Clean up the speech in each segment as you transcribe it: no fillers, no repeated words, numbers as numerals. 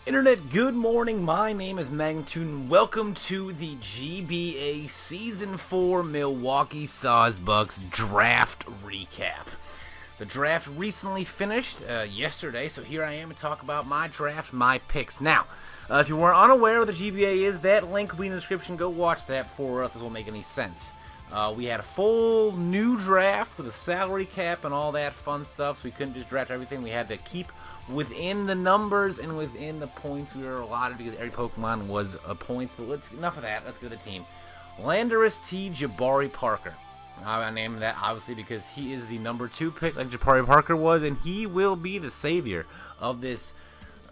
Internet, good morning. My name is Magnitude. Welcome to the GBA Season 4 Milwaukee Sawsbucks Draft Recap. The draft recently finished yesterday, so here I am to talk about my draft, my picks. Now, if you weren't unaware of the GBA is, that link will be in the description. Go watch that for us. This won't make any sense. We had a full new draft with a salary cap and all that fun stuff, so we couldn't just draft everything. We had to keep within the numbers and within the points we were allotted because every Pokemon was a point. But enough of that. Let's get to the team. Landorus-T Jabari Parker. I named that obviously because he is the number 2 pick, like Jabari Parker was, and he will be the savior of this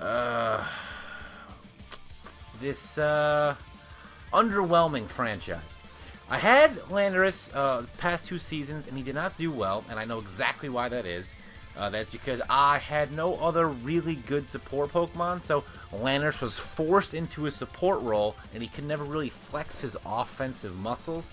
underwhelming franchise. I had Landorus the past 2 seasons, and he did not do well, and I know exactly why that is. That's because I had no other really good support Pokemon, so Landorus was forced into a support role, and he could never really flex his offensive muscles.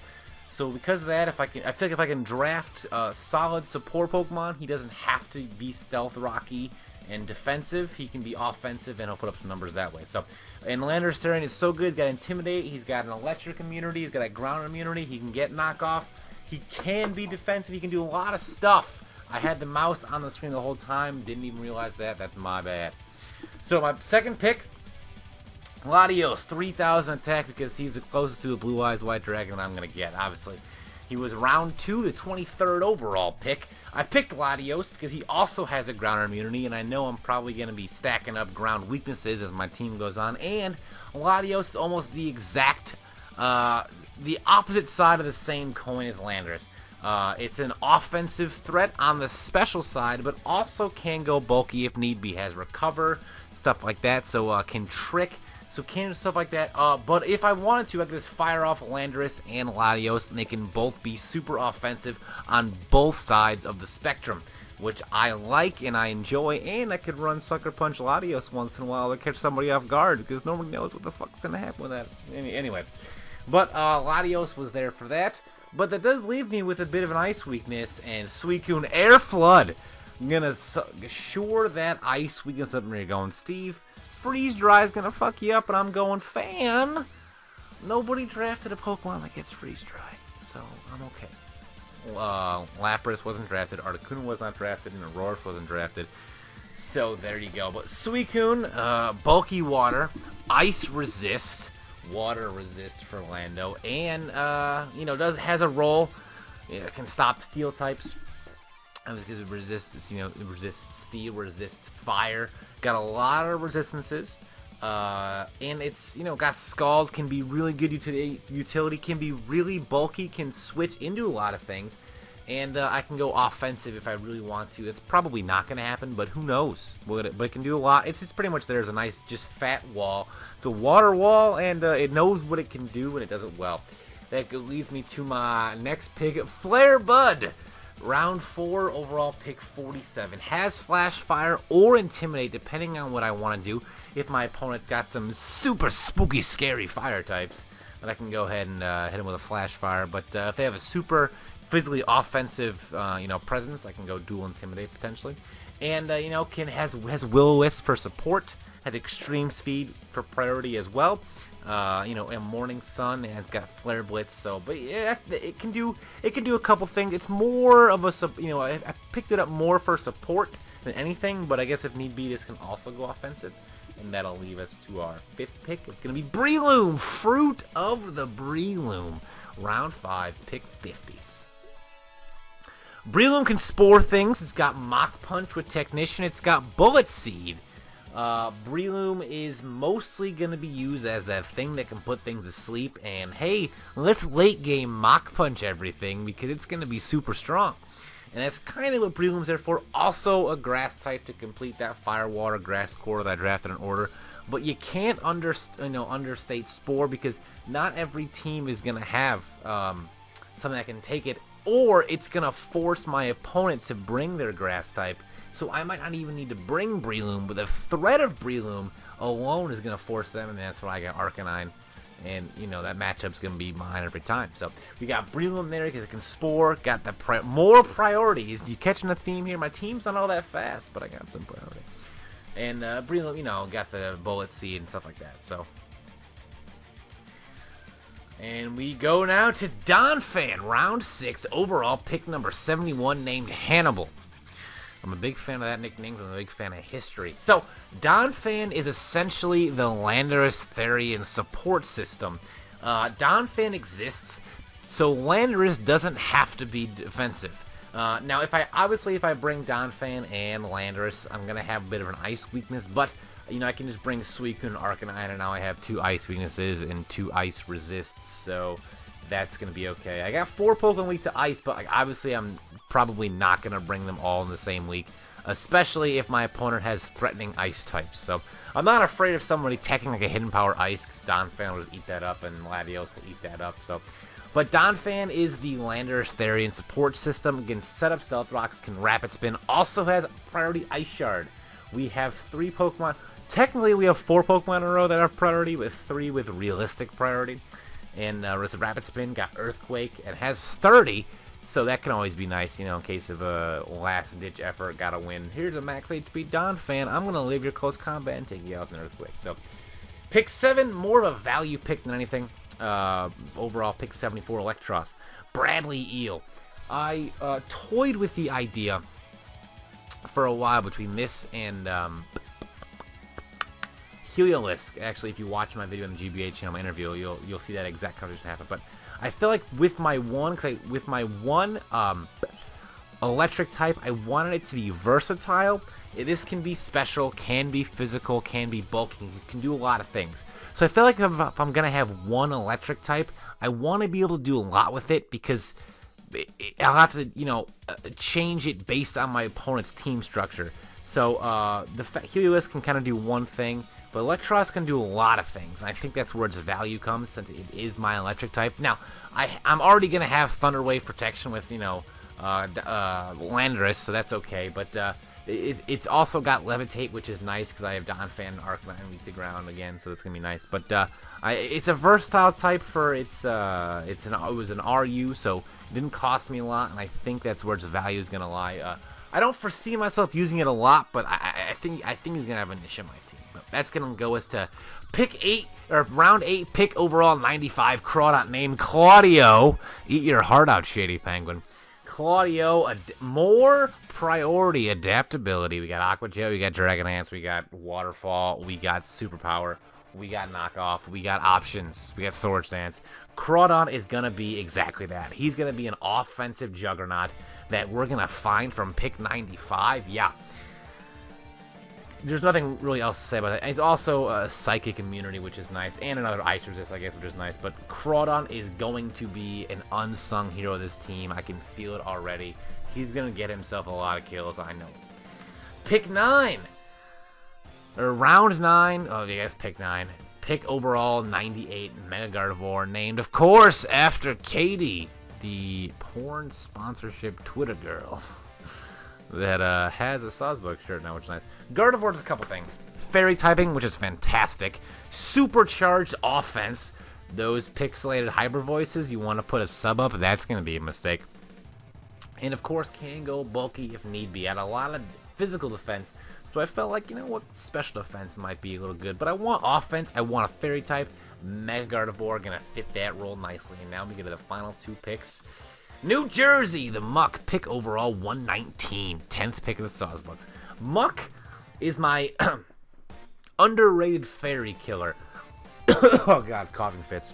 So because of that, I feel like if I can draft solid support Pokemon, he doesn't have to be stealth rocky and defensive. He can be offensive, and he'll put up some numbers that way. So, and Landorus terrain is so good. He's got Intimidate. He's got an electric immunity. He's got a ground immunity. He can get knockoff. He can be defensive. He can do a lot of stuff. I had the mouse on the screen the whole time. Didn't even realize that. That's my bad. So my second pick, Latios, 3,000 attack because he's the closest to a Blue Eyes White Dragon I'm going to get, obviously. He was round 2, the 23rd overall pick. I picked Latios because he also has a ground immunity, and I know I'm probably going to be stacking up ground weaknesses as my team goes on. And Latios is almost the exact, the opposite side of the same coin as Landorus. It's an offensive threat on the special side, but also can go bulky if need be. Has recover, stuff like that, so can trick, so can do stuff like that. But if I wanted to, I could just fire off Landorus and Latios, and they can both be super offensive on both sides of the spectrum, which I like and I enjoy, and I could run Sucker Punch Latios once in a while to catch somebody off guard, because nobody knows what the fuck's going to happen with that. Anyway, but Latios was there for that. But that does leave me with a bit of an ice weakness, and Suicune Air Flood. I'm going to shore that ice weakness up where you're going, Steve. Freeze Dry is going to fuck you up, and I'm going Fan. Nobody drafted a Pokemon that gets Freeze Dry, so I'm okay. Lapras wasn't drafted, Arcanine was not drafted, and Aurora wasn't drafted. So there you go. But Suicune, bulky water, ice resist. Water resist for Lando, and has a role. It can stop steel types because it resists, it resists steel, resists fire. Got a lot of resistances, and it's got Scald, can be really good utility, can be really bulky, can switch into a lot of things, and I can go offensive if I really want to. That's probably not going to happen, but who knows? But it can do a lot. It's pretty much there's a nice, just fat wall. It's a water wall, and it knows what it can do, and it does it well. That leads me to my next pick, Flare Bud. Round 4, overall pick 47. Has Flash Fire or Intimidate, depending on what I want to do. If my opponent's got some super spooky, scary fire types, then I can go ahead and hit him with a Flash Fire. But if they have a super physically offensive, presence, I can go dual Intimidate potentially, and has Will-O-Wisp for support, has extreme speed for priority as well, and Morning Sun, and it's got Flare Blitz. So, but yeah, it can do a couple things. It's more of a I picked it up more for support than anything, but I guess if need be, this can also go offensive. And that'll leave us to our 5th pick. It's going to be Breloom, Fruit of the Breloom, round 5, pick 50. Breloom can spore things. It's got Mach Punch with Technician. It's got Bullet Seed. Breloom is mostly going to be used as that thing that can put things to sleep. And hey, let's late game Mach Punch everything because it's going to be super strong. And that's kind of what Breloom's there for. Also a grass type to complete that Fire, Water, Grass core that I drafted in order. But you can't understate Spore because not every team is going to have something that can take it. Or it's going to force my opponent to bring their grass type. So I might not even need to bring Breloom, but the threat of Breloom alone is going to force them, and that's why I got Arcanine. And, that matchup's going to be mine every time. So we got Breloom there because it can Spore, got the more priorities. You catching a theme here? My team's not all that fast, but I got some priority. And Breloom, you know, got the bullet seed and stuff like that. So, and we go now to Donphan, round 6, overall pick number 71, named Hannibal. I'm a big fan of that nickname. I'm a big fan of history. So, Donphan is essentially the Landorus-T support system. Donphan exists, so Landorus doesn't have to be defensive. Now, if I bring Donphan and Landorus, I'm gonna have a bit of an ice weakness, but you know, I can just bring Suicune and Arcanine, and now I have 2 ice weaknesses and 2 ice resists, so that's gonna be okay. I got 4 Pokemon weak to ice, but obviously I'm probably not gonna bring them all in the same week, especially if my opponent has threatening ice types. So I'm not afraid of somebody taking like a hidden power ice, because Donphan will just eat that up, and Latios will eat that up. So. But Donphan is the Landorus-T support system. Again, setup Stealth Rocks, can Rapid Spin, also has priority Ice Shard. We have 3 Pokemon. Technically, we have 4 Pokemon in a row that have priority, with 3 with realistic priority. And Rapid Spin got Earthquake and has Sturdy, so that can always be nice, you know, in case of a last-ditch effort, gotta win. Here's a max HP Donphan. I'm gonna leave your close combat and take you out with an Earthquake. So, pick 7, more of a value pick than anything. Overall pick 74, Eelektross. Bradley Eel. I toyed with the idea for a while between this and Heliolisk. Actually, if you watch my video on the GBA channel, my interview, you'll see that exact conversation happen. But I feel like with my one electric type, I wanted it to be versatile. This can be special, can be physical, can be bulky, can do a lot of things. So I feel like if I'm going to have one electric type, I want to be able to do a lot with it, because I'll have to, you know, change it based on my opponent's team structure. So the Heliolisk can kind of do one thing, but Eelektross can do a lot of things. And I think that's where its value comes, since it is my electric type. Now, I'm already going to have Thunder Wave protection with, you know, Landorus, so that's okay. But it's also got Levitate, which is nice, because I have Donphan and Arcanine weak to ground again, so that's gonna be nice. But it's a versatile type for it was an RU, so it didn't cost me a lot, and I think that's where its value is gonna lie. I don't foresee myself using it a lot, but I think he's gonna have a niche on my team. But that's gonna go as to pick 8, or round 8, pick overall 95, Crawdaunt, named Claudio. Eat your heart out, Shady Penguin. Claudio, more priority adaptability. We got Aqua Gel, we got Dragonance, we got Waterfall, we got Superpower, we got Knockoff, we got options, we got Swords Dance. Crawdaunt is going to be exactly that. He's going to be an offensive juggernaut that we're going to find from pick 95. Yeah. There's nothing really else to say about it. It's also a Psychic immunity, which is nice, and another Ice Resist, I guess, which is nice. But Crawdaunt is going to be an unsung hero of this team. I can feel it already. He's going to get himself a lot of kills, I know. Pick 9. Or round 9. Oh, yes, pick 9. Pick overall 98, Mega Gardevoir, named, of course, after Katie, the porn sponsorship Twitter girl. That has a Sawsbucks shirt now, which is nice. Gardevoir does a couple things. Fairy typing, which is fantastic. Supercharged offense. Those pixelated hyper voices, you want to put a sub up, that's going to be a mistake. And of course, can go bulky if need be. Had a lot of physical defense, so I felt like, you know what, special defense might be a little good. But I want offense, I want a fairy type. Mega Gardevoir going to fit that role nicely. And now we get to the final 2 picks. New Jersey, the Muck, pick overall 119, 10th pick of the Sawsbucks. Muck is my underrated fairy killer. Oh god, coughing fits.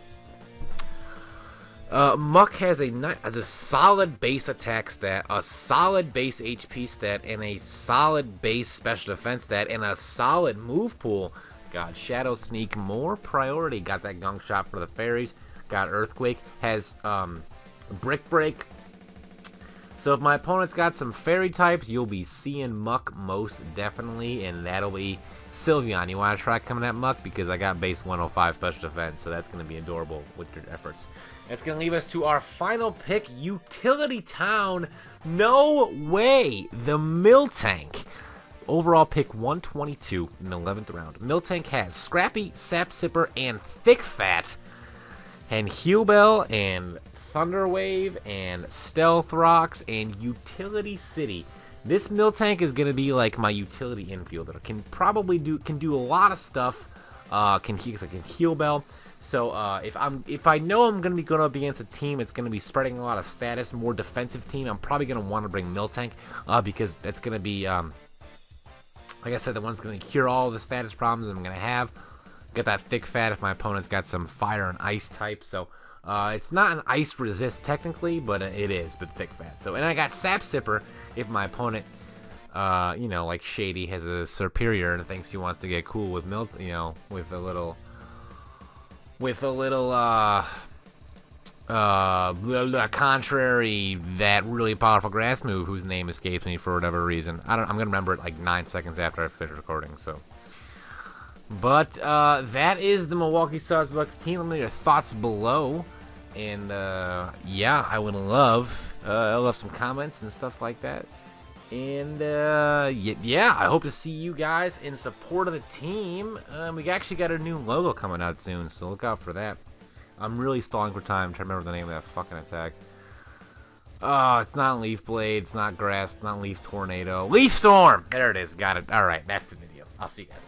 Muck has a solid base attack stat, a solid base HP stat, and a solid base special defense stat, and a solid move pool. God, Shadow Sneak, more priority. Got that Gunk Shot for the fairies. Got Earthquake. Has Brick Break. So if my opponent's got some fairy types, you'll be seeing Muck most definitely, and that'll be Sylveon. You want to try coming at Muck? Because I got base 105 special defense, so that's going to be adorable with your efforts. That's going to leave us to our final pick, Utility Town. No way! The Miltank. Overall pick 122 in the 11th round. Miltank has Scrappy, Sap Sipper, and Thick Fat, and Heal Bell, and Thunder Wave, and Stealth Rocks, and Utility City. This Miltank is going to be like my utility infielder. Can do a lot of stuff. Can heal bell. So if I know I'm going to be against a team, it's going to be spreading a lot of status, more defensive team. I'm probably going to want to bring Miltank because that's going to be like I said, the one's going to cure all the status problems I'm going to have. Get that thick fat if my opponent's got some fire and ice type. So it's not an ice resist technically, but it is, but thick fat. So, and I got Sap Sipper if my opponent, like Shady has a superior and thinks he wants to get cool with with a little contrary that really powerful grass move whose name escapes me for whatever reason. I'm gonna remember it like 9 seconds after I finish recording. So. But that is the Milwaukee Sawsbucks team. Let me know your thoughts below, and yeah, I would love some comments and stuff like that. And yeah, I hope to see you guys in support of the team. We actually got a new logo coming out soon, so look out for that. I'm really stalling for time. I'm trying to remember the name of that fucking attack. Oh, it's not Leaf Blade, it's not Grass, it's not Leaf Tornado. Leaf Storm! There it is, got it. Alright, that's the video. I'll see you guys.